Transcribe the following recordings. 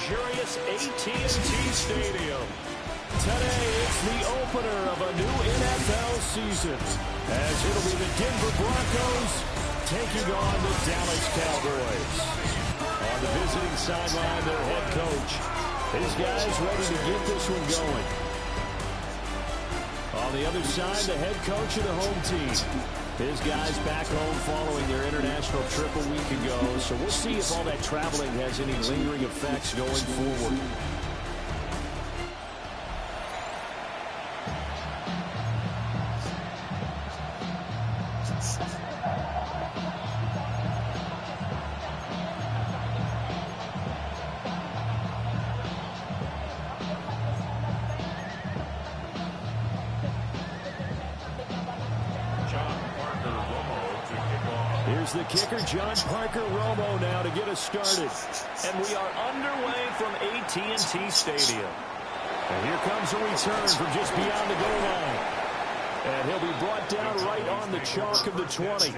luxurious AT&T Stadium. Today, it's the opener of a new NFL season, as it'll be the Denver Broncos taking on the Dallas Cowboys. On the visiting sideline, their head coach. His guys ready to get this one going. On the other side, the head coach of the home team. His guys back home following their international trip a week ago. So we'll see if all that traveling has any lingering effects going forward. Here's the kicker, John Parker Romo, now to get us started. And we are underway from AT&T Stadium. And here comes a return from just beyond the goal line. And he'll be brought down right on the chalk of the 20.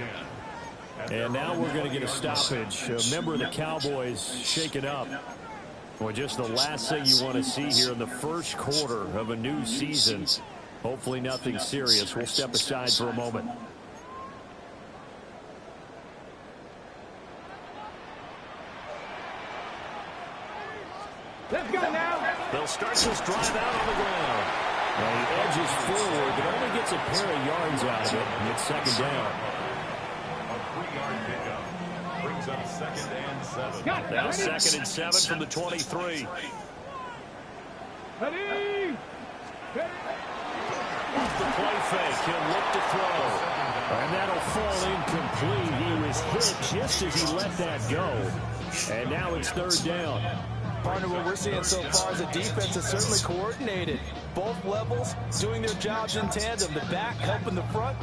And now we're going to get a stoppage. A member of the Cowboys shaken up. Well, just the last thing you want to see here in the first quarter of a new season. Hopefully nothing serious. We'll step aside for a moment. Let's go now. They'll start this drive out on the ground. Now he edges forward, but only gets a pair of yards out of it. And it's second down. A 3-yard pickup brings up 2nd and 7. Now 2nd and 7 from the 23. Ready. Off the play fake, he'll look to throw. And that'll fall incomplete. He was hit just as he let that go. And now it's 3rd down. Partner, what we're seeing so far is the defense is certainly coordinated. Both levels doing their jobs in tandem. The back helping the front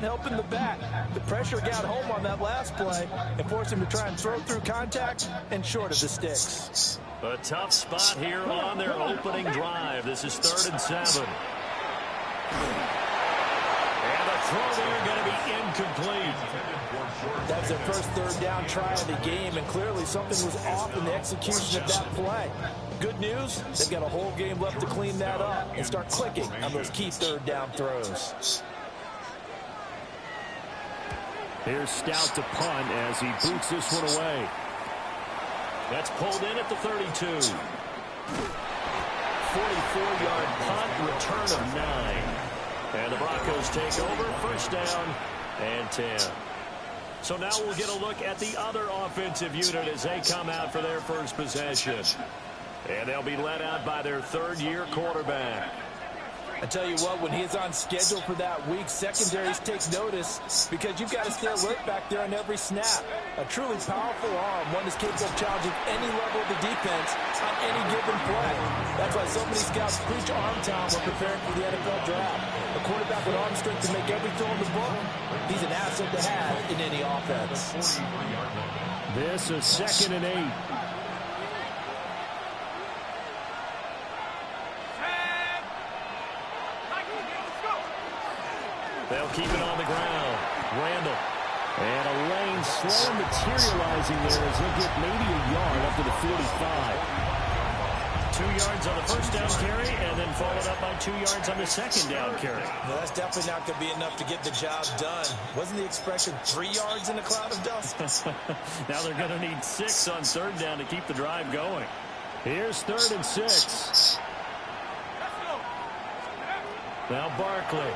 helping the back. The pressure got home on that last play and forced him to try and throw through contact and short of the sticks. A tough spot here on their opening drive. This is 3rd and 7. And the throw there going to be incomplete. That's their first 3rd down try of the game, and clearly something was off in the execution of that play. Good news, they've got a whole game left to clean that up and start clicking on those key 3rd down throws. Here's Stout to punt as he boots this one away. That's pulled in at the 32. 44-yard punt, return of 9. And the Broncos take over, 1st down and 10. So now we'll get a look at the other offensive unit as they come out for their first possession. And they'll be led out by their 3rd-year quarterback. I tell you what, when he's on schedule for that week, secondaries take notice because you've got to stay alert back there on every snap. A truly powerful arm, one that's capable of challenging any level of the defense on any given play. That's why so many scouts preach arm time when preparing for the NFL draft. A quarterback with arm strength to make every throw in the book, he's an asset to have in any offense. This is 2nd and 8. They'll keep it on the ground. Randall. And a lane slow materializing there as he'll get maybe a yard up to the 45. 2 yards on the 1st down carry, and then followed up by 2 yards on the 2nd down carry. No, that's definitely not going to be enough to get the job done. Wasn't the expression 3 yards in a cloud of dust? Now they're going to need 6 on 3rd down to keep the drive going. Here's 3rd and 6. Now Barkley.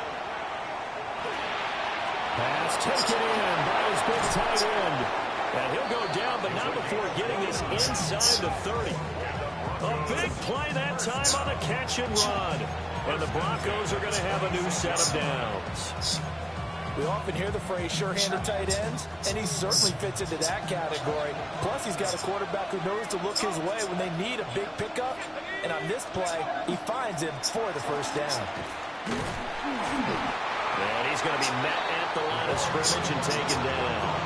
Pass taken in by his big tight end. And he'll go down, but not before getting this inside the 30. A big play that time on the catch and run. And the Broncos are going to have a new set of downs. We often hear the phrase sure-handed tight ends, and he certainly fits into that category. Plus, he's got a quarterback who knows to look his way when they need a big pickup. And on this play, he finds him for the 1st down. And he's going to be met at the line of scrimmage and taken down.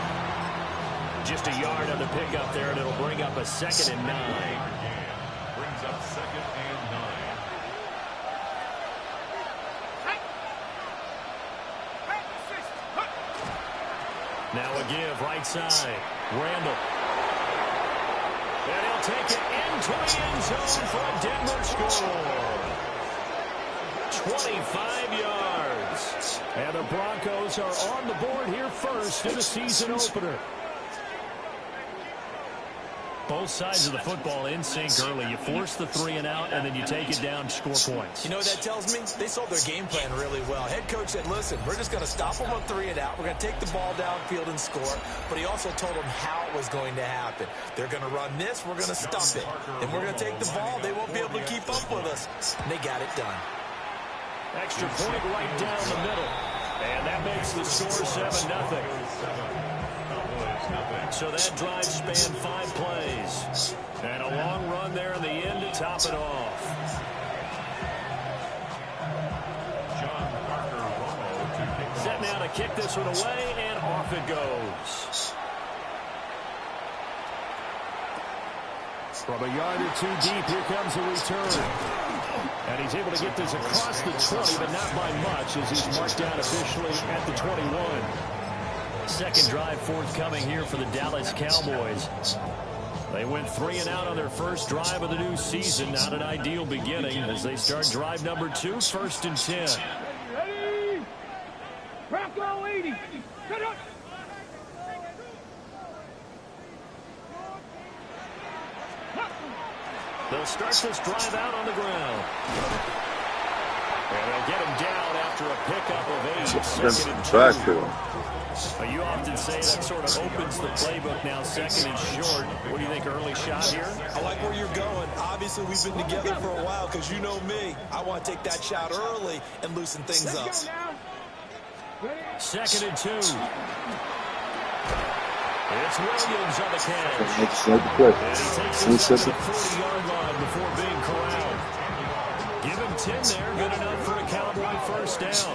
Just a yard on the pickup there, and it'll bring up a 2nd and 9. Brings up 2nd and 9. Now a give, right side. Randall. And he'll They'll take it into the end zone for a Denver score. 25 yards. And the Broncos are on the board here first in the season opener. Both sides of the football in sync early. You force the 3 and out, and then you take it down to score points. You know what that tells me? They sold their game plan really well. Head coach said, listen, we're just going to stop them on 3 and out. We're going to take the ball downfield and score. But he also told them how it was going to happen. They're going to run this. We're going to stop it. Then we're going to take the ball. They won't be able to keep up with us. And they got it done. Extra point right down the middle. And that makes the score 7-0. So that drive spanned 5 plays. And a long run there in the end to top it off. Set now to kick this one away, and off it goes. From a yard or 2 deep, here comes a return. And he's able to get this across the 20, but not by much, as he's marked down officially at the 21. Second drive forthcoming here for the Dallas Cowboys. They went 3 and out on their first drive of the new season. Not an ideal beginning as they start drive number 2, 1st and 10. Ready? Bronco 80. Set up. They'll start this drive out on the ground. And they'll get him down after a pickup of 8. 2nd and 2. You often say that sort of opens the playbook now, 2nd and short. What do you think, early shot here? I like where you're going. Obviously, we've been together for a while because you know me. I want to take that shot early and loosen things up. 2nd and 2. It's Williams on the catch. And he takes this to the 40-yard line before being corralled. Give him 10 there. Good enough for a Cowboy first down.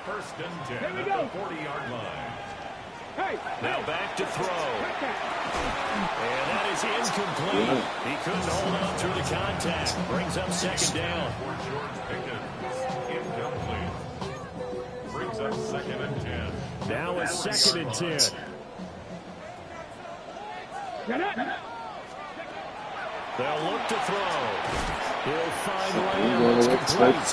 1st and 10 at the 40-yard line. Now back to throw. And that is incomplete. He couldn't hold on through the contact. Brings up 2nd down. Incomplete. Brings up 2nd and 10. Now it's 2nd and 10. They'll look to throw. He'll find Lamb. It's complete.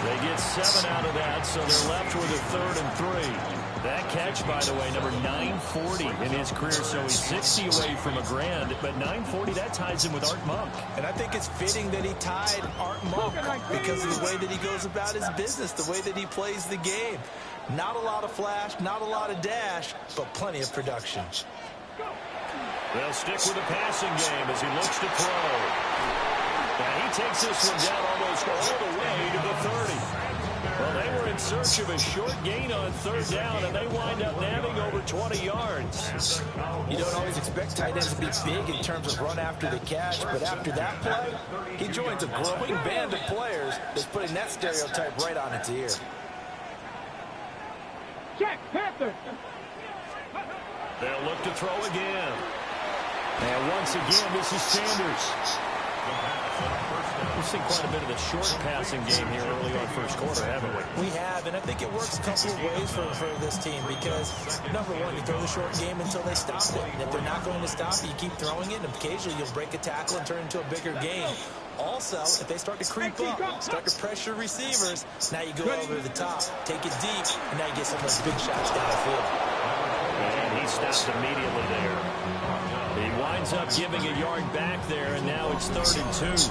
They get 7 out of that, so they're left with a 3rd and 3. That catch, by the way, number 940 in his career, so he's 60 away from a grand, but 940, that ties him with Art Monk. And I think it's fitting that he tied Art Monk because of the way that he goes about his business, the way that he plays the game. Not a lot of flash, not a lot of dash, but plenty of production. They'll stick with the passing game as he looks to throw. And he takes this one down almost all the way to the 30. Well, they were in search of a short gain on 3rd down, and they wind up nabbing over 20 yards. You don't always expect tight ends to be big in terms of run after the catch, but after that play, he joins a growing band of players that's putting that stereotype right on its ear. Check, Panther. They'll look to throw again. And once again, this is Sanders. We've seen quite a bit of the short passing game here early on first quarter, haven't we? We have, and I think it works a couple of ways for this team because, number one, you throw the short game until they stop it. And if they're not going to stop it, you keep throwing it, and occasionally you'll break a tackle and turn it into a bigger game. Also, if they start to creep up, start to pressure receivers, now you go over the top, take it deep, and now you get some of those big shots downfield. And he stops immediately there. He winds up giving a yard back there, and now it's 3rd and 2.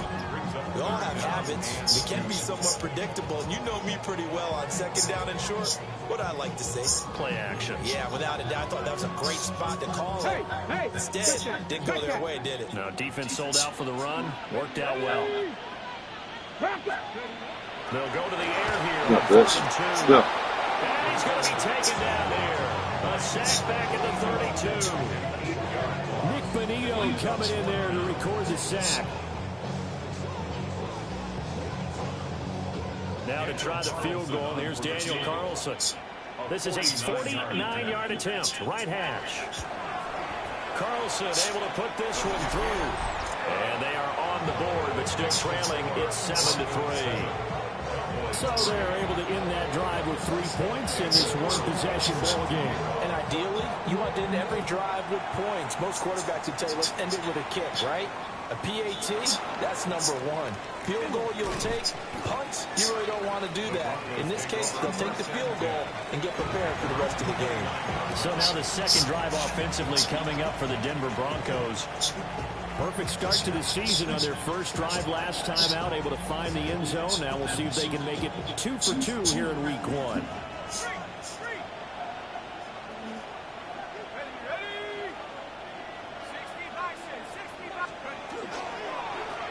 We all have habits. We can be somewhat predictable, and you know me pretty well on 2nd down and short. What I like to say? Play action. Yeah, without a doubt. I thought that was a great spot to call it. Instead, didn't go their way, did it? No, defense sold out for the run. Worked out well. They'll go to the air here. 3rd and 2. And he's going to be taken down there. A sack back at the 32. Nick Bonito coming in there to record the sack. Now to try the field goal, here's Daniel Carlson. This is a 49-yard attempt, right hash. Carlson able to put this one through. And they are on the board, but still trailing. It's 7-3. So they're able to end that drive with 3 points in this one-possession ball game. And I Ideally, you want to end every drive with points. Most quarterbacks would tell you, let's end it with a kick, right? A PAT, that's number one. Field goal you'll take. Punts, you really don't want to do that. In this case, they'll take the field goal and get prepared for the rest of the game. So now the second drive offensively coming up for the Denver Broncos. Perfect start to the season on their first drive last time out, able to find the end zone. Now we'll see if they can make it 2 for 2 here in week 1.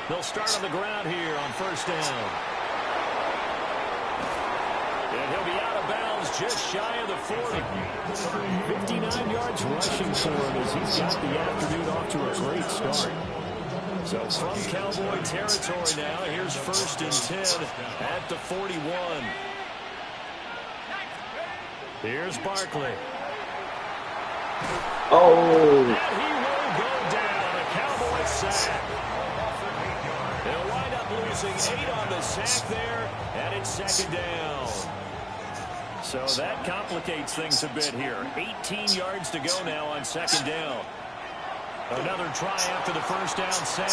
They'll start on the ground here on first down. And he'll be out of bounds just shy of the 40. 59 yards rushing for him as he's got the afternoon off to a great start. So from Cowboy territory now, here's first and 10 at the 41. Here's Barkley. Oh. And he will go down. A Cowboy sack. They'll wind up losing 8 on the sack there, and it's second down. So that complicates things a bit here. 18 yards to go now on second down. Another try after the first down sack.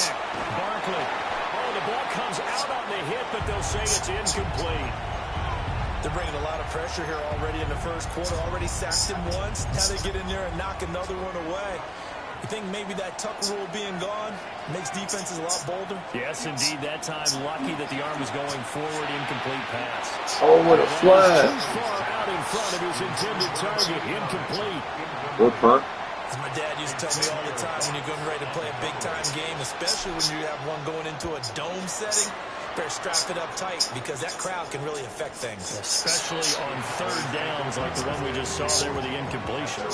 Barkley. Oh, the ball comes out on the hit, but they'll say it's incomplete. They're bringing a lot of pressure here already in the first quarter. Already sacked him once. Now they get in there and knock another one away. You think maybe that tuck rule being gone makes defenses a lot bolder? Yes, indeed. That time, lucky that the arm was going forward. Incomplete pass. Oh, what a flag. Too far out in front of his intended target. Incomplete. Good punt. As my dad used to tell me all the time, when you're getting ready to play a big-time game, especially when you have one going into a dome setting, better strap it up tight because that crowd can really affect things. Especially on third downs like the one we just saw there with the incompletion.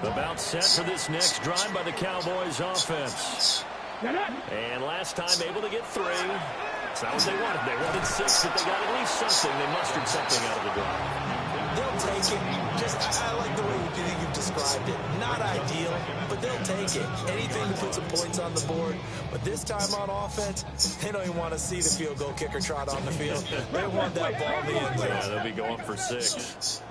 About set for this next drive by the Cowboys offense. And last time able to get 3. It's not what they wanted. They wanted 6, but they got at least something. They mustered something out of the drive. They'll take it. I like the way you've described it. Not ideal, but they'll take it. Anything to put some points on the board. But this time on offense, they don't even want to see the field goal kicker trot on the field. They want that ball in the end zone. Yeah, they'll be going for 6.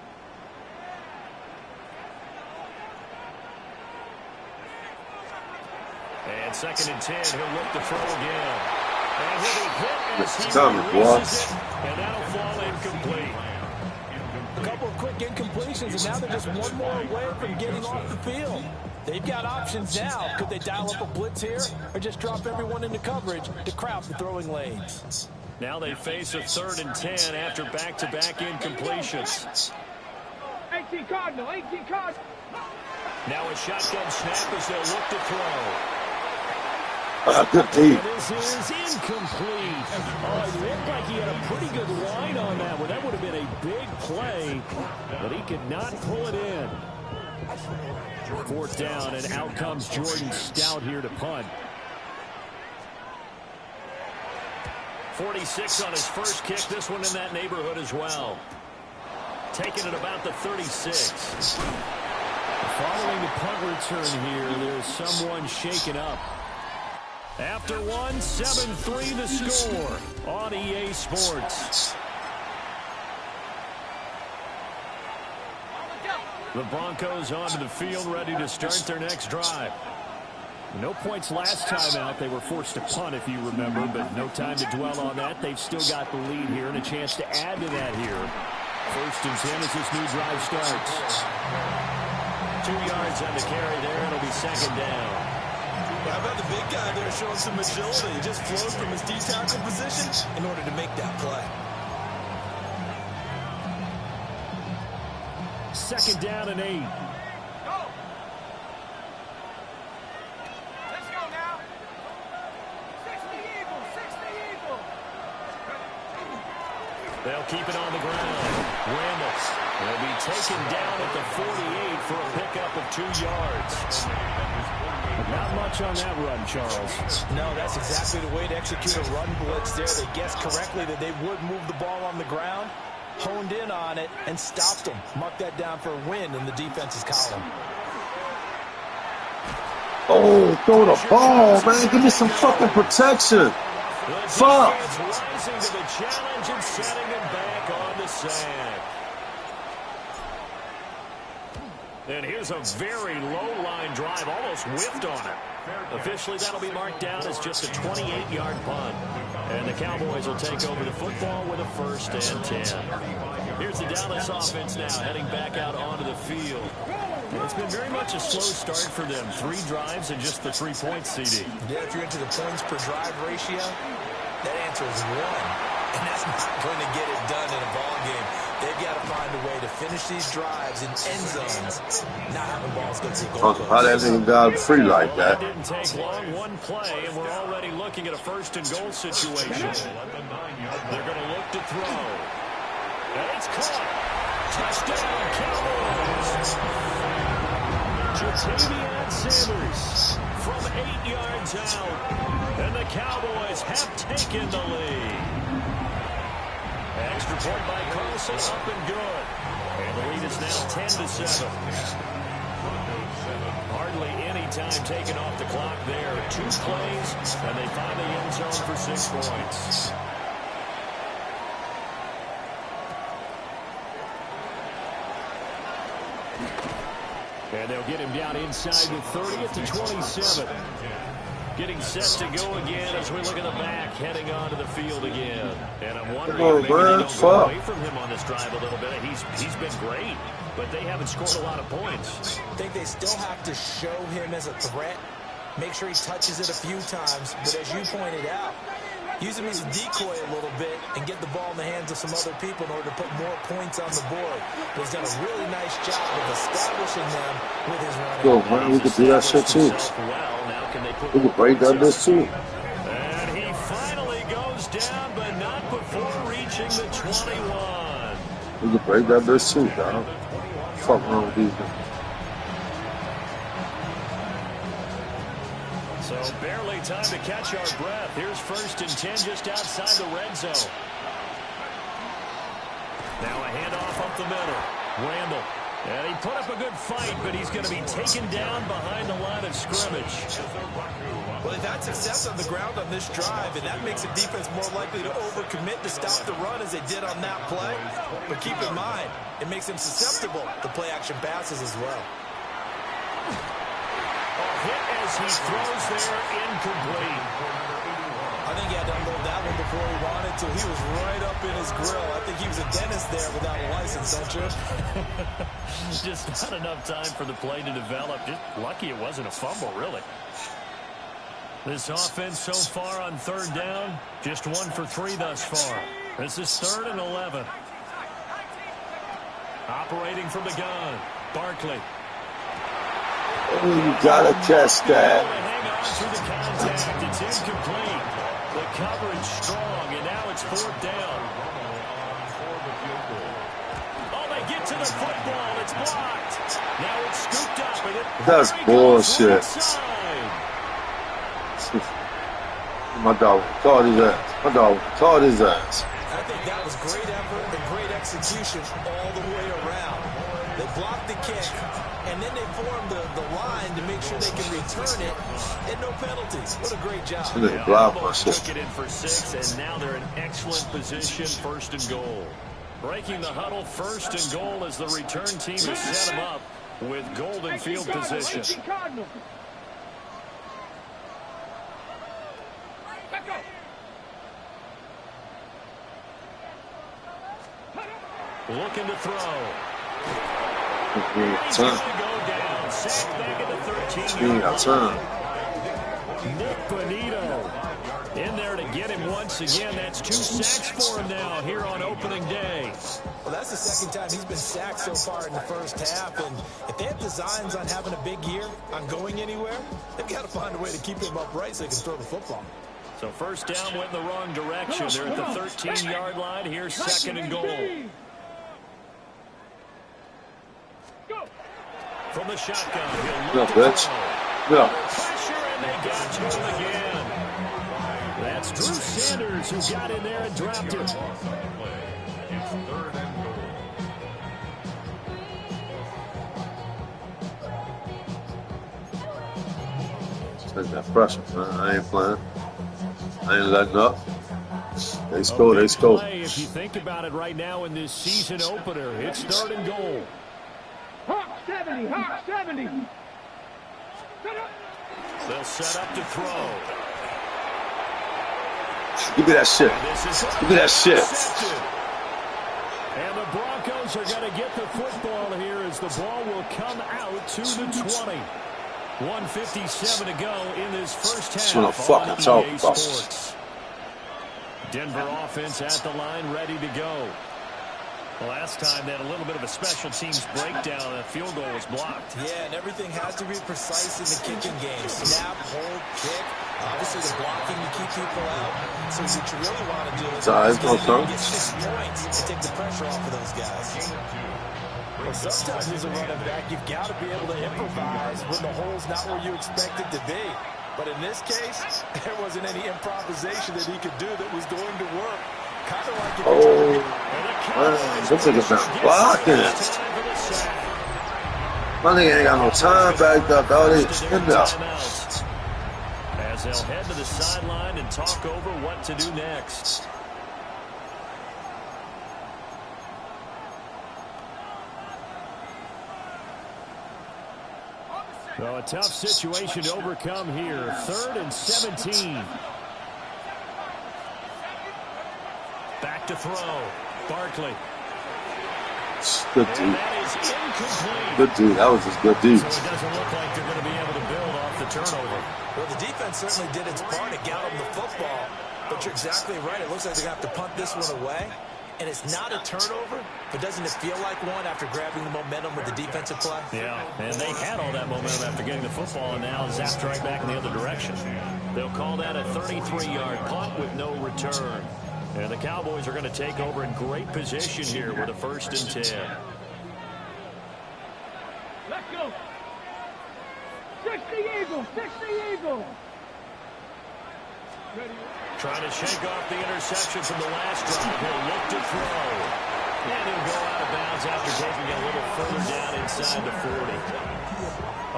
And second and 10, he'll look to throw again. And he'll be hit as he releases it, and that'll fall incomplete. A couple of quick incompletions, and now they're just one more away from getting off the field. They've got options now. Could they dial up a blitz here or just drop everyone into coverage to crowd the throwing lanes? Now they face a 3rd and 10 after back-to-back incompletions. 18 Cardinal, 18 Cardinal. Now a shotgun snap as they'll look to throw. Good deep. This is incomplete. Oh, it looked like he had a pretty good line on that one. That would have been a big play, but he could not pull it in. 4th down, and out comes Jordan Stout here to punt. 46 on his first kick. This one in that neighborhood as well. Taking it about the 36. Following the punt return here, there's someone shaken up. After one, 7-3 the score on EA Sports. The Broncos onto the field, ready to start their next drive. No points last time out. They were forced to punt, if you remember, but no time to dwell on that. They've still got the lead here and a chance to add to that here. 1st and 10 as this new drive starts. 2 yards on the carry there. It'll be second down. How about the big guy there showing some agility? He just flowed from his D-tackle position in order to make that play. 2nd down and 8. Go. Let's go now. 60 Eagles, 60 Eagles. They'll keep it on the ground. Randall will be taken down at the 48 for a pickup of 2 yards. Not much on that run, Charles. No, that's exactly the way to execute a run blitz there. They guessed correctly that they would move the ball on the ground, honed in on it, and stopped them. Mark that down for a win in the defense's column. Oh, throw the ball, man. Give me some fucking protection. Fuck. Rising to the challenge and setting him back on the sack. And here's a very low-line drive, almost whiffed on it. Officially, that'll be marked down as just a 28-yard punt. And the Cowboys will take over the football with a 1st and 10. Here's the Dallas offense now, heading back out onto the field. It's been very much a slow start for them. 3 drives and just the 3 points, CD. Yeah, if you're into the points per drive ratio, that answer is 1. And that's not going to get it done in a ball game. They've got to find a way to finish these drives in end zones, not having balls go through goal posts. How that nigga got free like that? It didn't take long, 1 play, and we're already looking at a 1st and goal situation. They're going to look to throw. And it's caught. Touchdown, Cowboys. Jatavian Sanders from 8 yards out. And the Cowboys have taken the lead. Extra point by Carlson, up and good. And the lead is now 10-7. Hardly any time taken off the clock there. 2 plays, and they find the end zone for 6 points. And they'll get him down inside the 30 at the 27. Getting set to go again as we look at the back, heading onto the field again. And I'm wondering if maybe they don't go away from him on this drive a little bit. He's been great, but they haven't scored a lot of points. I think they still have to show him as a threat. Make sure he touches it a few times. But as you pointed out, use him as a decoy a little bit and get the ball in the hands of some other people in order to put more points on the board. But he's done a really nice job of establishing them with his running. Yo, man, we could do that shit too. We could break down this too. And he finally goes down, but not before reaching the 21. We could break down this too, dog. Fuck wrong with these guys. So barely time to catch our breath. Here's 1st and 10 just outside the red zone. Now a handoff up the middle. Randall. And he put up a good fight, but he's going to be taken down behind the line of scrimmage. Well, they've had success on the ground on this drive, and that makes the defense more likely to overcommit to stop the run as they did on that play. But keep in mind, it makes them susceptible to play-action passes as well. Hit as he throws there, incomplete. I think he had to unload that one before he wanted to. He was right up in his grill. I think he was a dentist there without a license, don't you? Just not enough time for the play to develop. Just lucky it wasn't a fumble, really. This offense so far on 3rd down, just 1 for 3 thus far. This is 3rd and 11. Operating from the gun, Barkley. Oh, you gotta catch that. Hang on through the contact. It's incomplete. The coverage strong, and now it's 4th down. Oh, they get to the football. It's blocked. Now it's scooped up. And that's bullshit. My dog caught his ass. My dog caught his ass. I think that was great effort and great execution all the way around. They blocked the kick, and then they formed the line to make sure they can return it, and no penalties. What a great job. They blocked my shit. Took it in for 6, and now they're in excellent position, 1st and goal. Breaking the huddle, 1st and goal as the return team has set them up with golden field position. Looking to throw. He's going to go down. Sacked back at the 13-yard line. Nick Bonito in there to get him once again. That's 2 sacks for him now here on opening day. Well, that's the 2nd time he's been sacked so far in the 1st half. And if they have designs on having a big year, on going anywhere, they've got to find a way to keep him upright so they can throw the football. So 1st down went in the wrong direction. They're at the 13-yard line. Here's 2nd and goal. From the shotgun, he'll look bitch. Yeah. Pressure, and they got to him again. That's Drew Sanders who got in there and dropped it. It's 3rd and goal. Take that pressure, man. I ain't playing. I ain't letting up. They score, they score. If you think about it right now in this season opener, it's 3rd and goal. Hawk 70, 70, hot 70. They'll set up to throw. Give me that shit. Give me that shit. And the Broncos are going to get the football here as the ball will come out to the 20. 1:57 to go in this first half. Just want to fucking talk about Sports. Denver offense at the line, ready to go. Last time they had a little bit of a special teams breakdown. A field goal was blocked. Yeah, and everything has to be precise in the kicking game. Snap, hold, kick. Obviously, the blocking to keep people out. So what you really want to do is get 6 points and take the pressure off of those guys. Well, sometimes as a running back, you've got to be able to improvise when the hole's not where you expect it to be. But in this case, there wasn't any improvisation that he could do that was going to work. Kind of like this nigga's not blocking. My nigga ain't got no time backed up. All this in there. As they'll head to the sideline and talk over what to do next. So a tough situation to overcome here. 3rd and 17. Back to throw. Barkley. Good dude. Good dude. That was just good dude. So it doesn't look like they're going to be able to build off the turnover. Well, the defense certainly did its part to got them the football. But you're exactly right. It looks like they're going to have to punt this one away. And it's not a turnover, but doesn't it feel like one after grabbing the momentum with the defensive play? Yeah, and they had all that momentum after getting the football, and now zapped right back in the other direction. They'll call that a 33-yard punt with no return. And the Cowboys are going to take over in great position here with a 1st and 10. Let's go. 60 Eagles, 60 Eagles. Trying to shake off the interception from the last drive. He'll look to throw. And he'll go out of bounds after taking it a little further down inside the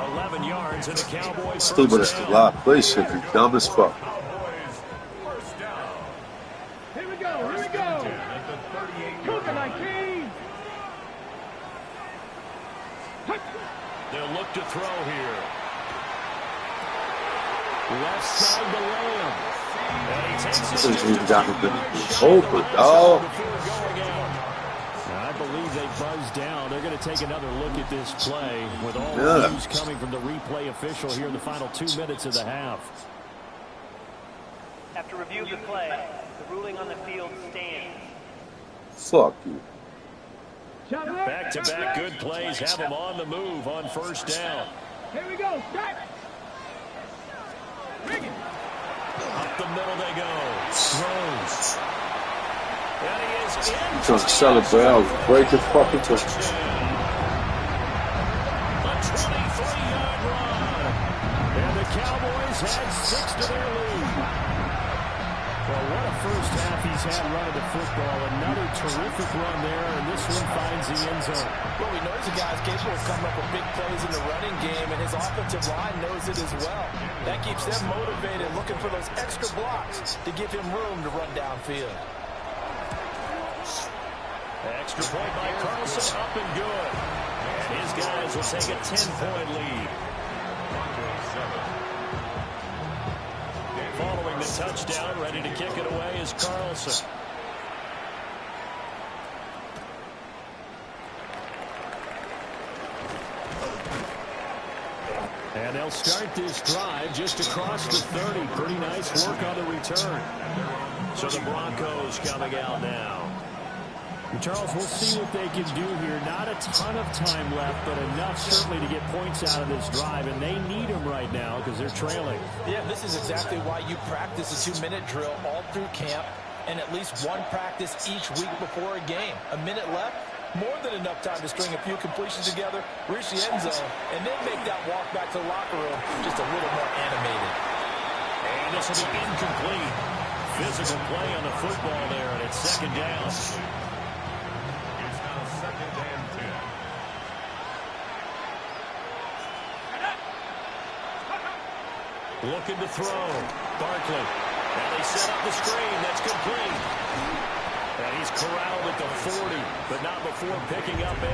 40. 11 yards and the Cowboys Stupid as a lot. Play shit. You're dumb as fuck. Here we go, here we go. Cougar 19. They'll look to throw here. Left side to Lamb. And he takes it. Open, dog. I believe they buzzed down. They're going to take another look at this play with all the news coming from the replay official here in the final 2 minutes of the half. After review of the play, the ruling on the field stands. Fuck you. Back-to-back good plays have them on the move on 1st down. Here we go, start. Up the middle they go. Throws. And he is in. Trying to celebrate. I was breaking fucking touch. A 23-yard run. And the Cowboys had 6 to their lead. Well, what a first half he's had running the football. Another terrific run there, and this one finds the end zone. Well, we know the guy's capable of coming up with big plays in the running game, and his offensive line knows it as well. That keeps them motivated, looking for those extra blocks to give him room to run downfield. Extra point by Carlson, up and good. And his guys will take a 10-point lead. Following the touchdown, ready to kick it away is Carlson. And they'll start this drive just across the 30. Pretty nice work on the return. So the Broncos coming out now. Charles, we'll see what they can do here. Not a ton of time left, but enough certainly to get points out of this drive, and they need them right now because they're trailing. Yeah, this is exactly why you practice a 2-minute drill all through camp and at least one practice each week before a game. A minute left, more than enough time to string a few completions together, reach the end zone, and then make that walk back to the locker room just a little more animated. And this will be incomplete. Physical play on the football there, and it's 2nd down. Looking to throw. Barkley. And they set up the screen. That's complete. And he's corralled at the 40, but not before picking up 8.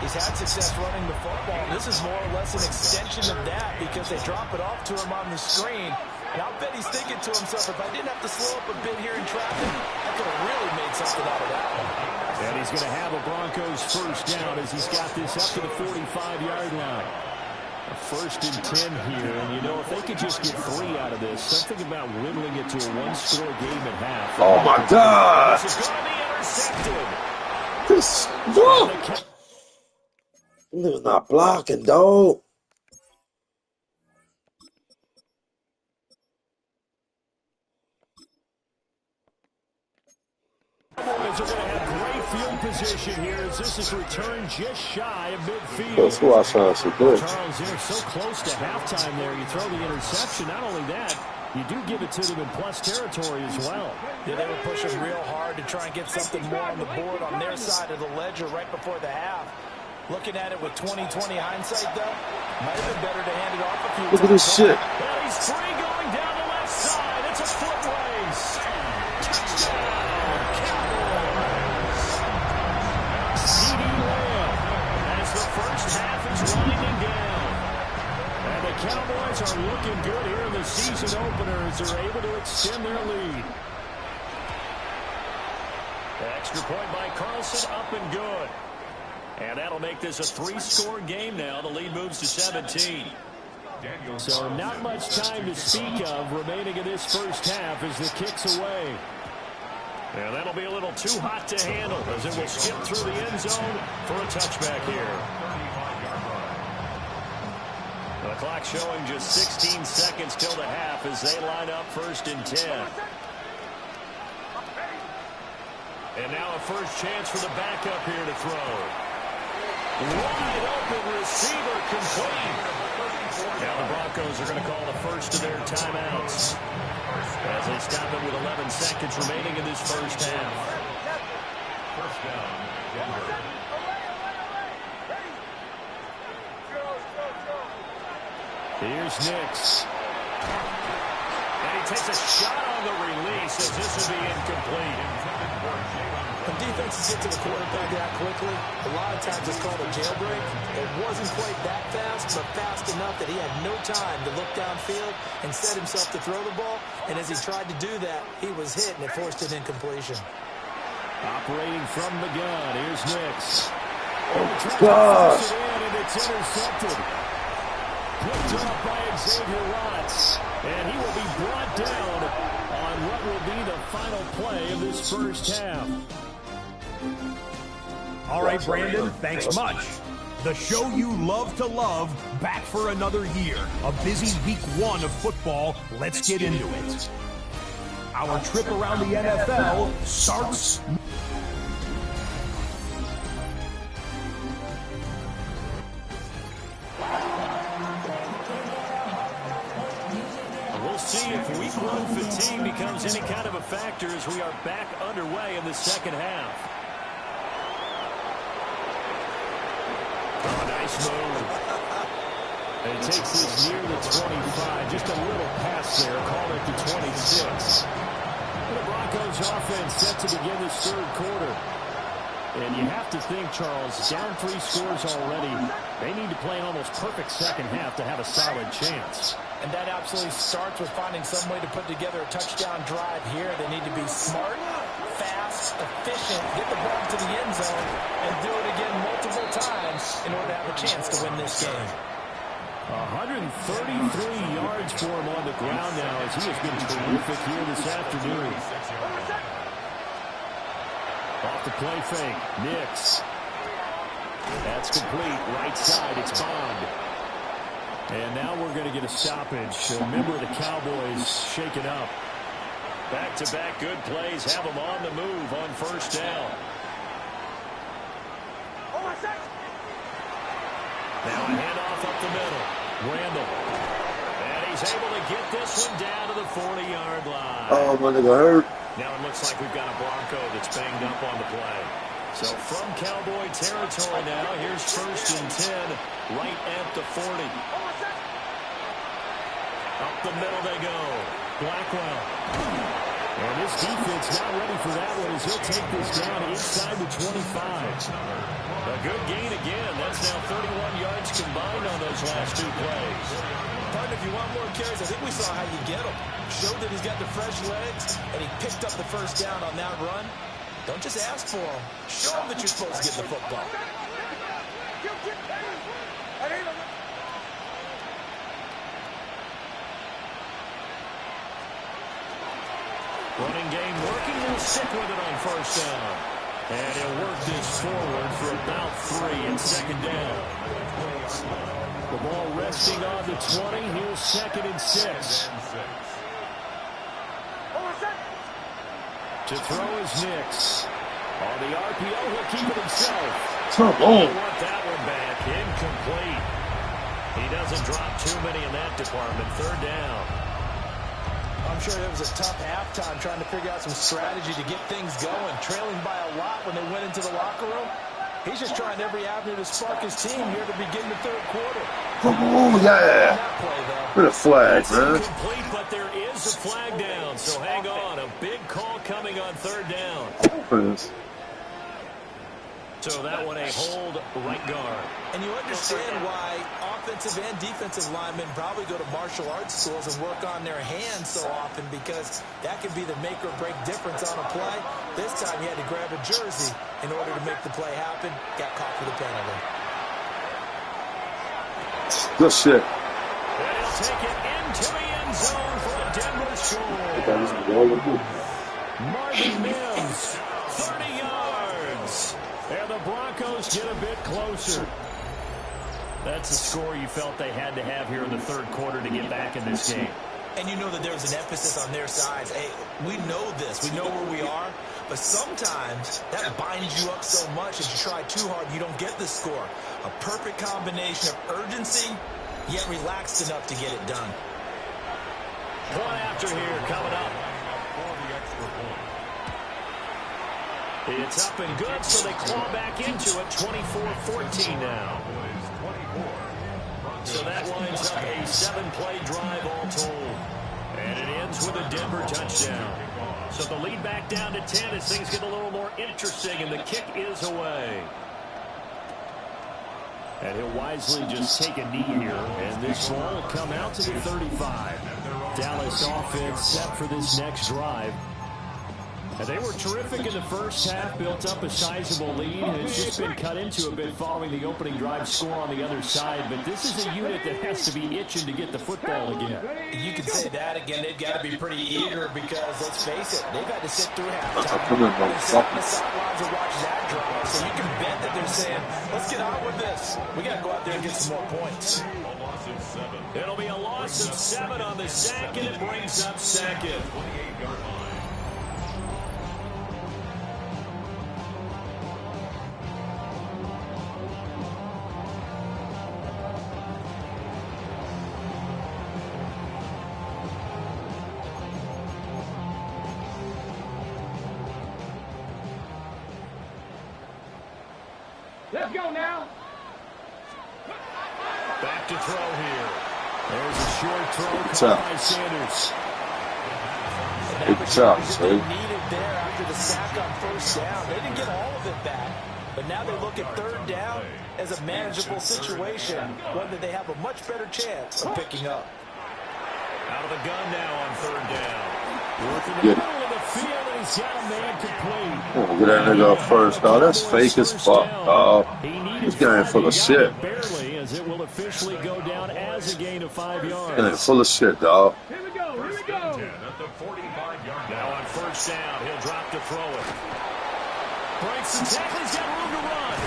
He's had success running the football. This is more or less an extension of that because they drop it off to him on the screen. And I'll bet he's thinking to himself, if I didn't have to slow up a bit here in traffic, I could have really made something out of that one. And he's going to have a Broncos first down as he's got this up to the 45-yard line. A 1st and 10 here, and you know, if they could just get 3 out of this, something about whittling it to a 1-score game at half. Oh, my God. This is going to be intercepted. This, look. Nigga's not blocking, dog. Cowboys are going to have great field position here as this is returned just shy of midfield. That's who I saw so good. Charles, they're so close to halftime there. You throw the interception. Not only that, you do give it to them in plus territory as well. Yeah, they were pushing real hard to try and get something more on the board on their side of the ledger right before the half. Looking at it with 20/20 hindsight, though, might have been better to hand it off a few times. Look at this shit. Well, he's free going down the left side. It's a foot race. Touchdown, Cowboys. CeeDee Lamb as the first half is winding down. And the Cowboys are looking good here in the season opener as they're able to extend their lead. The extra point by Carlson, up and good. And that'll make this a 3-score game now. The lead moves to 17. So not much time to speak of remaining in this first half as the kick's away. And that'll be a little too hot to handle as it will skip through the end zone for a touchback here. The clock showing just 16 seconds till the half as they line up 1st and 10. And now a first chance for the backup here to throw. Wide open receiver complete. Now the Broncos are going to call the first of their timeouts as they stop it with 11 seconds remaining in this first half. First down, Denver. Here's Nix. And he takes a shot on the release as this will be incomplete. When defenses get to the quarterback that quickly, a lot of times it's called a jailbreak. It wasn't quite that fast, but fast enough that he had no time to look downfield and set himself to throw the ball. And as he tried to do that, he was hit, and it forced an incompletion. Operating from the gun, here's Nix. God. And it's intercepted. Picked up by Xavier Watts. And he will be brought down on what will be the final play of this first half. All right, Brandon, thanks much. The show you love to love, back for another year. A busy week 1 of football. Let's get into it. Our trip around the NFL starts... We'll see if week 1 fatigue becomes any kind of a factor as we are back underway in the second half. Oh, nice move. And he takes this near the 25. Just a little pass there. Call it the 26. The Broncos offense set to begin this third quarter. And you have to think, Charles, down 3 scores already. They need to play an almost perfect second half to have a solid chance. And that absolutely starts with finding some way to put together a touchdown drive here. They need to be smart, fast, efficient, get the ball to the end zone, and do it again multiple times in order to have a chance to win this game. 133 yards for him on the ground now as he has been terrific here this afternoon. Off the play fake, Nix. That's complete, right side, it's Bond. And now we're going to get a stoppage. A member of the Cowboys shaken up. Back-to-back good plays have them on the move on first down. Now a handoff up the middle. Randall. And he's able to get this one down to the 40-yard line. Oh, my nigga hurt. Now it looks like we've got a Bronco that's banged up on the play. So from Cowboy territory now, here's 1st and 10, right at the 40. Up the middle they go. Blackwell. And this defense not ready for that one as he'll take this down inside the 25. A good gain again. That's now 31 yards combined on those last two plays. Partner, if you want more carries, I think we saw how you get them. Showed that he's got the fresh legs, and he picked up the first down on that run. Don't just ask for them. Show them that you're supposed to get the football. Running game working. He'll stick with it on first down. And he'll work this forward for about 3 and second down. The ball resting on the 20. Here's 2nd and 6. To throw is Nix. On the RPO, he'll keep it himself. Come He on. want that one back. Incomplete. He doesn't drop too many in that department. 3rd down. I'm sure it was a tough halftime trying to figure out some strategy to get things going. Trailing by a lot when they went into the locker room. He's just trying every avenue to spark his team here to begin the 3rd quarter. Come on, yeah. With a flag, man. Incomplete, but there is a flag down. So hang on. A big call coming on 3rd down. Offense. So that one a hold right guard. And you understand why offensive and defensive linemen probably go to martial arts schools and work on their hands so often, because that can be the make or break difference on a play. This time he had to grab a jersey in order to make the play happen. Got caught for the penalty. Good shit. And he'll take it into the end zone for a Denver score. Marvin Mims, 30 yards. And the Broncos get a bit closer. That's a score you felt they had to have here in the 3rd quarter to get back in this game. And you know that there's an emphasis on their sides. Hey, we know this. We know where we are. But sometimes that binds you up so much if you try too hard, you don't get the score. A perfect combination of urgency, yet relaxed enough to get it done. Point after here coming up. It's up and good, so they claw back into it. 24-14 now. So that winds up a 7-play drive all told. And it ends with a Denver touchdown. So the lead back down to 10 as things get a little more interesting, and the kick is away. And he'll wisely just take a knee here, and this ball will come out to the 35. Dallas offense set for this next drive. And they were terrific in the first half, built up a sizable lead, and it's just been cut into a bit following the opening drive score on the other side. But this is a unit that has to be itching to get the football again. You can say that again. They've got to be pretty eager because, let's face it, they've had to sit through halftime. They sit on the sidelines and watch that drive. So you can bet that they're saying, let's get on with this. We got to go out there and get some more points. It'll be a loss of 7 on the sack, and it brings up 2nd. Let's go now. Back to throw here. There's a short throw caught by Sanders. Good job, they needed there after the sack on first down. They didn't get all of it back, but now they look at 3rd down as a manageable situation, one that they have a much better chance of picking up. Out of the gun now on 3rd down. Working the middle of the field, and he's got a man complete. Oh, get that nigga up first, dog. That's fake as fuck, dog. This guy ain't full of shit. Barely, as it will officially go down as a gain of 5 yards. This guy ain't full of shit, dog. Here we go. Here we go. Now on first down, he'll drop to throw it. Breaks the tackle, he's got room to run.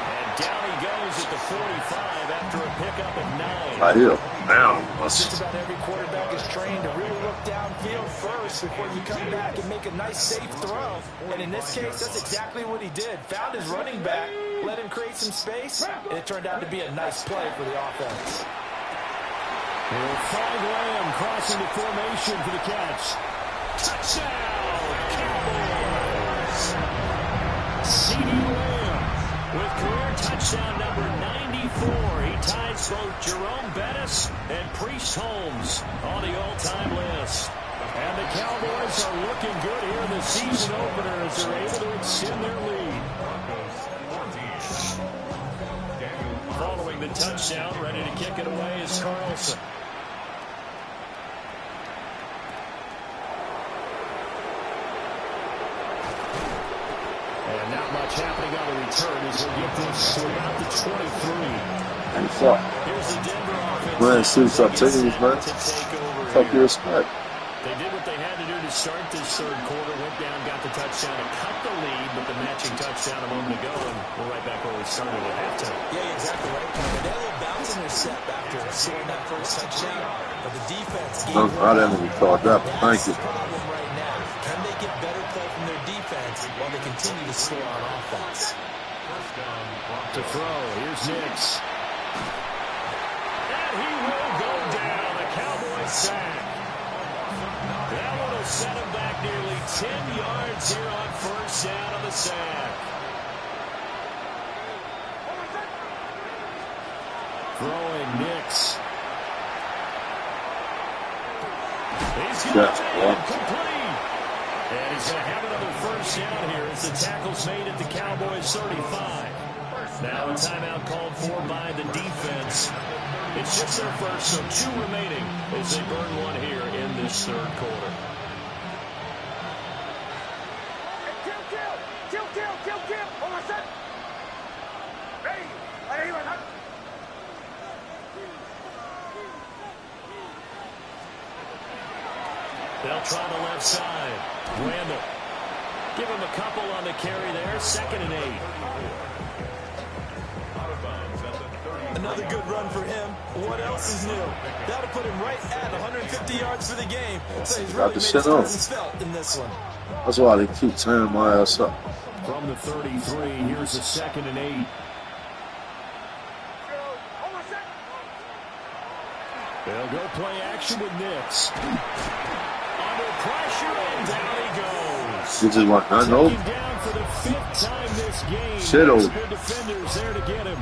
And down he goes at the 45 after a pickup of 9. I hear now. Just about every quarterback is trained to really look downfield first before you come back and make a nice, safe throw. And in this case, that's exactly what he did. Found his running back, let him create some space, and it turned out to be a nice play for the offense. He'll find Lamb crossing the formation for the catch. Touchdown, Cowboys! CeeDee Lamb with career touchdown number 94. He ties both Jerome Bettis and Priest Holmes on the all-time list. And the Cowboys are looking good here in the season opener as they're able to extend their lead. Following the touchdown, ready to kick it away is Carlson. And not much happening on the return as we'll get this to about the 23. And fuck. Here's the Denver offense. Man, suits up teams, man. Fuck your respect. They did what they had to do to start this third quarter. Went down, got the touchdown to cut the lead, but the matching touchdown a moment ago, and we're right back where we started at halftime. Yeah, exactly right. They had a little bounce in their step after scoring that first touchdown, but the defense gave I didn't even thought that, but thank you. That's the problem right now. Can they get better play from their defense while they continue to score on offense? To throw, here's Nix. And he will go down. The Cowboys sack. That one will set him back nearly 10 yards here on first down on the sack. Throwing Nix. He's going to be incomplete. And he's going to have another first down here as the tackle's made at the Cowboys 35. Now a timeout called for by the defense. It's just their first, so 2 remaining as they burn one here in this third quarter. They'll try the left side. Randall. Give him a couple on the carry there. 2nd and 8. Another good run for him. What else is new? That'll put him right at 150 yards for the game. So he's really made his presence felt in this one. That's why they keep tearing my ass up. From the 33, here's a 2nd and 8. They'll go play action with Nix. Under pressure, and down he goes. You just want none over. Down for the 5th time this game. Shit over. Good defenders there to get him.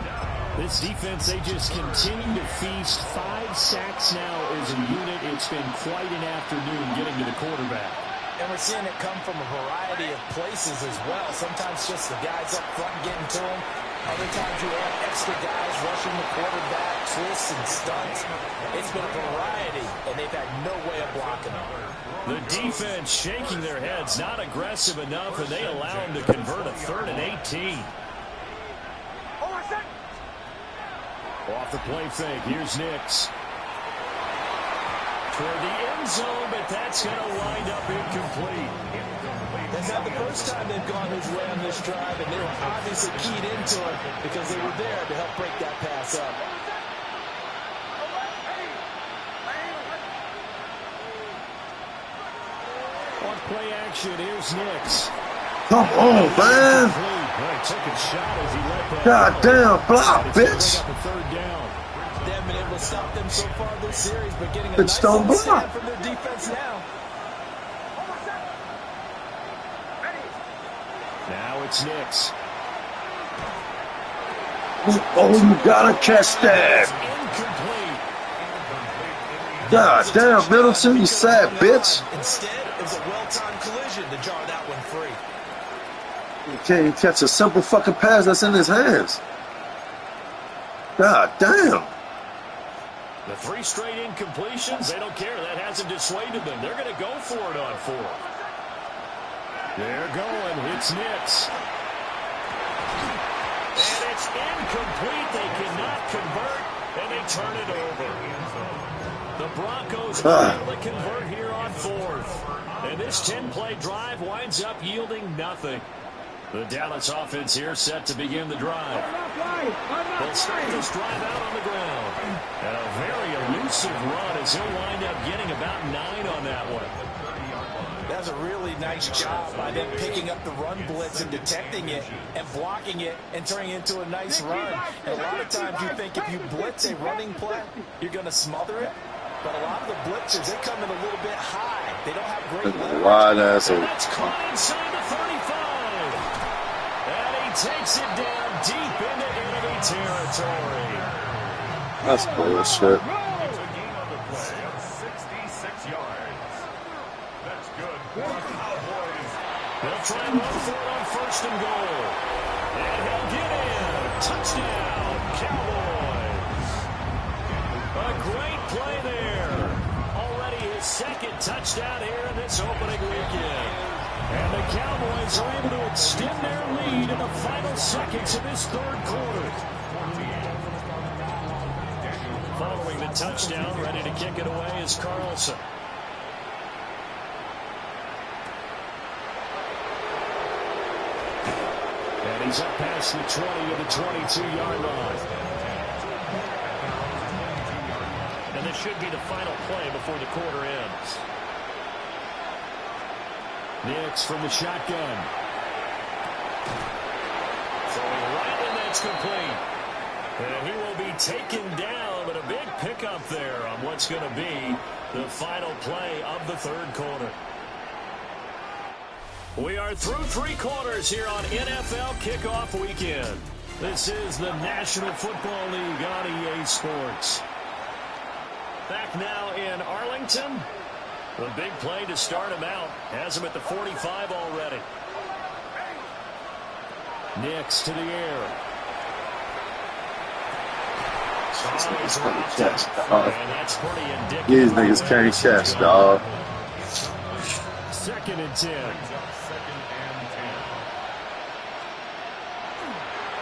This defense, they just continue to feast. 5 sacks now as a unit. It's been quite an afternoon getting to the quarterback. And we're seeing it come from a variety of places as well. Sometimes just the guys up front getting to him. Other times you have extra guys rushing the quarterback, twists and stunts. It's been a variety, and they've had no way of blocking him. The defense shaking their heads, not aggressive enough, and they allow him to convert a 3rd and 18. Off the play fake, here's Nix. Toward the end zone, but that's going to wind up incomplete. That's not the first time they've gone his way on this drive, and they were obviously keyed into it because they were there to help break that pass up. On play action, here's Nix. Come on, man. God damn, block, bitch. They haven't been able to stop them so far this series, but getting a Bitch, nice don't little block. stand from their defense now. Now it's Nix. Oh, you gotta catch that. Incomplete. God damn, Middleton, you sad bitch. Instead, it was a well-timed collision to jar that one free. You can't even catch a simple fucking pass that's in his hands. God damn. The 3 straight incompletions, they don't care. That hasn't dissuaded them. They're going to go for it on 4th. They're going. It's Nix. And it's incomplete. They cannot convert, and they turn it over. The Broncos are able to convert here on 4th. And this 10-play drive winds up yielding nothing. The Dallas offense here set to begin the drive. They'll start this drive out on the ground. And a very elusive run as he'll wind up getting about 9 on that one. That's a really nice job by them picking up the run blitz and detecting it and blocking it and turning it into a nice run. And a lot of times you think if you blitz a running play, you're going to smother it. But a lot of the blitzers, they come in a little bit high. They don't have great leverage. Wide ass. That's caught inside the 35. And he takes it down deep into enemy territory. That's bullshit. try and run for it on 1st and goal. And he'll get in. Touchdown, Cowboys. A great play there. Already his 2nd touchdown here in this opening weekend. And the Cowboys are able to extend their lead in the final seconds of this 3rd quarter. Following the touchdown, ready to kick it away is Carlson. And he's up past the 20 to the 22-yard line. And this should be the final play before the quarter ends. Nix from the shotgun. Throwing right, and that's complete. And he will be taken down, but a big pickup there on what's going to be the final play of the 3rd quarter. We are through 3 quarters here on NFL Kickoff Weekend. This is the National Football League on EA Sports. Back now in Arlington. The big play to start him out. Has him at the 45 already. Nix to the air. And that's pretty indicative. These niggas can't catch, dog. 2nd and 10.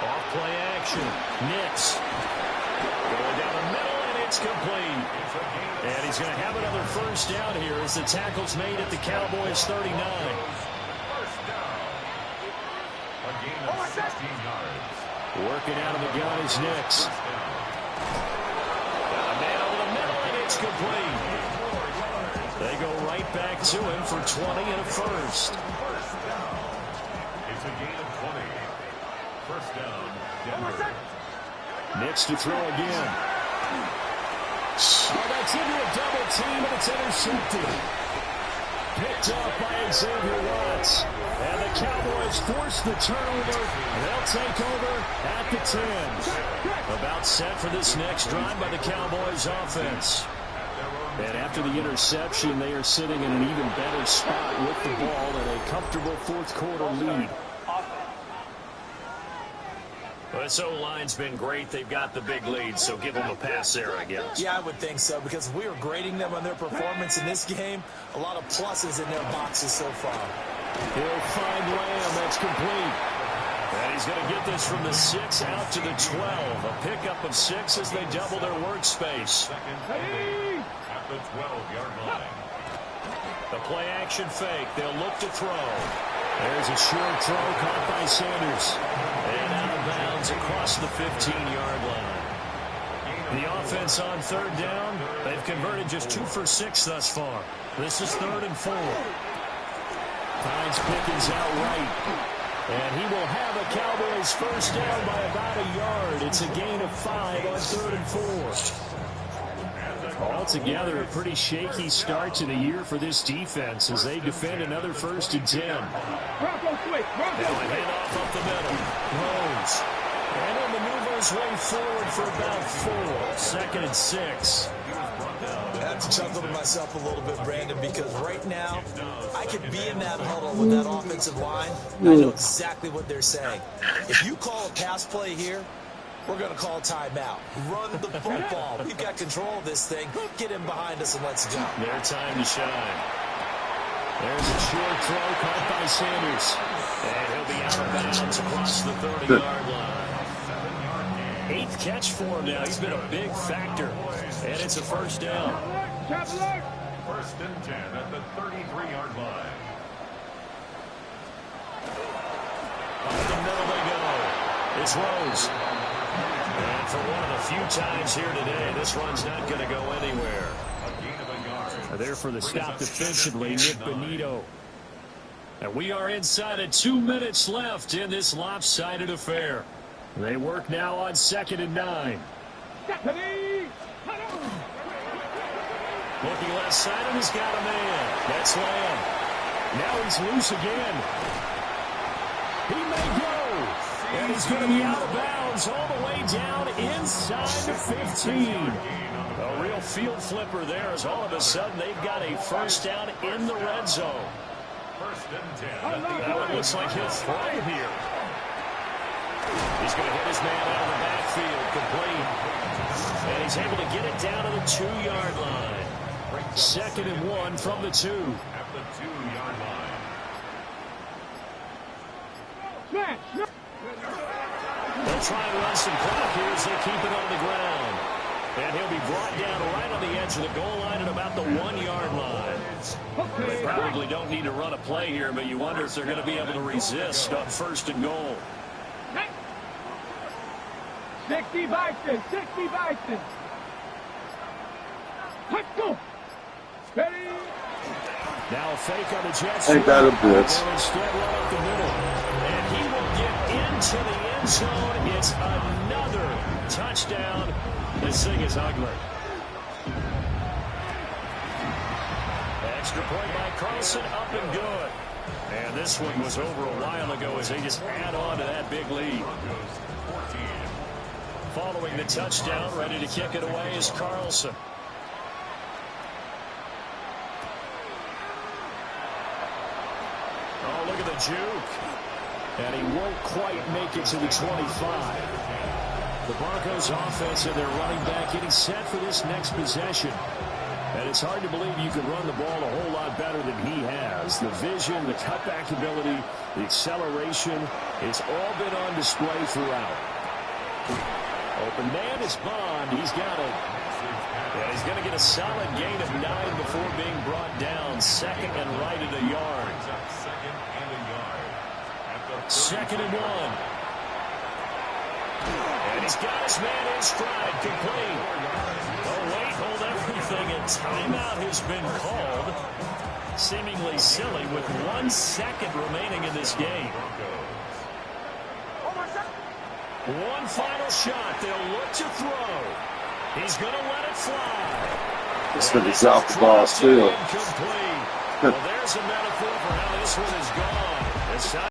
Off play action. Nix. Going down the middle, and it's complete. And he's going to have another 1st down here as the tackle's made at the Cowboys 39. A gain of 16 yards. Working out of the gun is Nix. Got a man over the middle, and it's complete. They go right back to him for 20 and a 1st. It's a gain of 20. 1st down, Denver. Nix to throw again. Oh, that's into a double team, and it's intercepted. Picked up by Xavier Watts. And the Cowboys force the turnover. They'll take over at the 10. About set for this next drive by the Cowboys offense. And after the interception, they are sitting in an even better spot with the ball and a comfortable 4th quarter lead. Well, this O-line's been great. They've got the big lead, so give them a pass there, I guess. Yeah, I would think so, because if we were grading them on their performance in this game, a lot of pluses in their boxes so far. He'll find Lamb. That's complete. And he's going to get this from the 6 out to the 12. A pickup of 6 as they double their workspace. At the 12-yard line. The play action fake. They'll look to throw. There's a short throw caught by Sanders. And out of bounds across the 15-yard line. The offense on 3rd down. They've converted just 2 for 6 thus far. This is 3rd and 4. Finds Pickens out right. And he will have a Cowboys 1st down by about a yard. It's a gain of 5 on 3rd and 4. Altogether, a pretty shaky start to the year for this defense as they defend another 1st and 10. Bronco quick. Bronco Now a quick. handoff up the middle. Rose. And he'll maneuver his way forward for about 4. 2nd and 6. I have to chuckle to myself a little bit, Brandon, because right now I could be in that huddle with that offensive line, and I know exactly what they're saying. If you call a pass play here, we're going to call a timeout. Run the football. We've got control of this thing. Get him behind us and let's go. Their time to shine. There's a short throw caught by Sanders. And he'll be out of bounds across the 30-yard line. 8th catch for him now. He's been a big factor. And it's a 1st down. 1st and 10 at the 33-yard line. Up the middle they go. It's Rose. And for one of the few times here today, this run's not going to go anywhere. A gain of a yard. There for the stop defensively, Nick Benito. And we are inside of 2 minutes left in this lopsided affair. They work now on 2nd and 9. Looking left side, and he's got a man. That's Lamb. Now he's loose again. He may go. And he's going to be out of bounds all the way down inside the 15. A real field flipper there as all of a sudden they've got a 1st down in the red zone. First and 10. That one looks like he'll throw here. He's going to hit his man out of the backfield, complete. And he's able to get it down to the 2-yard line. 2nd and 1 from the 2. At the 2-yard line. They'll try and run some clock here as they keep it on the ground. And he'll be brought down right on the edge of the goal line at about the 1-yard line. They probably don't need to run a play here, but you wonder if they're going to be able to resist on 1st and goal. 60 Bison, 60 Bison. Let's go. Ready. Now a fake on the Jets. Ain't that a blitz? They'll instead run up the middle. And he will get into the end zone. It's another touchdown. This thing is ugly. Extra point by Carlson, up and good. And this one was over a while ago as they just add on to that big lead. Following the touchdown, ready to kick it away is Carlson. Oh, look at the juke. And he won't quite make it to the 25. The Broncos offense and their running back getting set for this next possession. And it's hard to believe you can run the ball a whole lot better than he has. The vision, the cutback ability, the acceleration, it's all been on display throughout. Open man is Bond. He's got it. Yeah, he's going to get a solid gain of 9 before being brought down. 2nd and right at a yard. 2nd and 1. And he's got his man in stride, complete. Oh, wait, hold everything. A timeout has been called. Seemingly silly with 1 second remaining in this game. One final shot. They'll look to throw. He's going to let it fly. This one is off the ball, too. Well, there's a metaphor for how this one is gone. It's